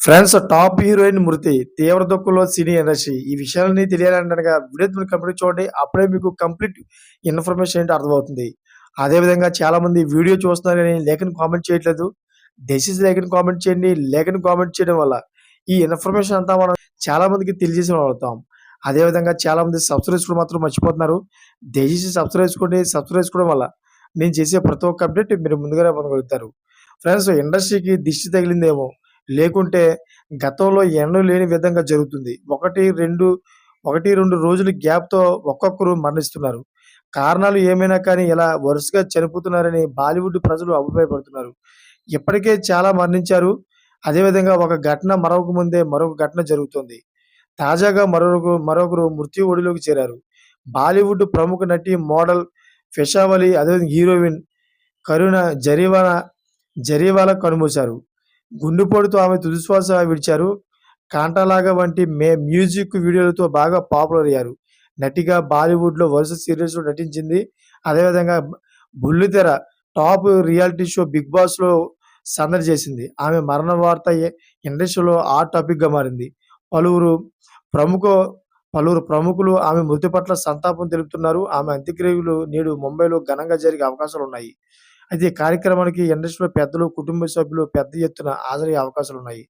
Friends, top heroine మృతి తీవ్ర దుఃఖంలో సినీ ఇండస్ట్రీ. ఈ విషయాలన్నీ తెలియాలంటేగనక వీడియో కంప్లీట్ చూడండి. అప్పుడే మీకు కంప్లీట్ ఇన్ఫర్మేషన్ ఏంటో అర్థమవుతుంది. అదేవిధంగా చాలామంది వీడియో చూస్తున్నారు గానీ లేఖని కామెంట్ చేయట్లేదు. దయచేసి లేఖని కామెంట్ చేయండి. లేఖని కామెంట్ చేయడం వల్ల ఈ ఇన్ఫర్మేషన్ అంతా మనం చాలా మందికి తెలియజేసిన అవుతాం. అదేవిధంగా చాలామంది సబ్స్క్రైబ్ చేసుకోవడం మాత్రం మర్చిపోతున్నారు. దయచేసి సబ్స్క్రైబ్ చేసుకోండి. సబ్స్క్రైబ్ చేసుకోవడం వల్ల నేను చేసే ప్రతి ఒక్క అప్డేట్ మీరు ముందుగానే పొందగలుగుతారు. ఫ్రెండ్స్, ఇండస్ట్రీకి దిష్టి తగిలిందేమో, లేకుంటే గతంలో ఎన్నడూ లేని విధంగా జరుగుతుంది. 1, 2 రోజుల గ్యాప్‌తో ఒక్కొక్కరు మరణిస్తున్నారు. కారణాలు ఏమైనా కానీ ఇలా వరుసగా చనిపోతున్నారని బాలీవుడ్ ప్రజలు అభిప్రాయపడుతున్నారు. ఇప్పటికే చాలా మరణించారు. అదేవిధంగా ఒక ఘటన మరవక ముందే మరొక ఘటన జరుగుతోంది. తాజాగా మరొకరు మృత్యు ఒడిలోకి చేరారు. బాలీవుడ్ ప్రముఖ నటి, మోడల్ పెషావలి, అదేవిధంగా హీరోయిన్ కరీనా జరీవాలా కన్నుమూశారు. గుండెపోటుతో ఆమె తుదిశ్వాస విడిచారు. 'కాంటాలాగా' వంటి మ్యూజిక్ వీడియోలతో బాగా పాపులర్ అయ్యారు. నటిగా బాలీవుడ్‌లో వరుస సీరియల్స్‌లో నటించింది. అదేవిధంగా బుల్లితెర టాప్ రియాలిటీ షో 'బిగ్ బాస్'లో సందడి చేసింది. ఆమె మరణ వార్త ఇండస్ట్రీలో హాట్ టాపిక్‌గా మారింది. పలువురు ప్రముఖ పలువురు ప్రముఖులు ఆమె మృతి పట్ల సంతాపం తెలుపుతున్నారు. ఆమె అంత్యక్రియలు నేడు ముంబైలో ఘనంగా జరిగే అవకాశాలున్నాయి. అయితే ఈ కార్యక్రమానికి ఇండస్ట్రీలో పెద్దలు, కుటుంబ సభ్యులు పెద్ద ఎత్తున హాజరయ్యే అవకాశాలున్నాయి.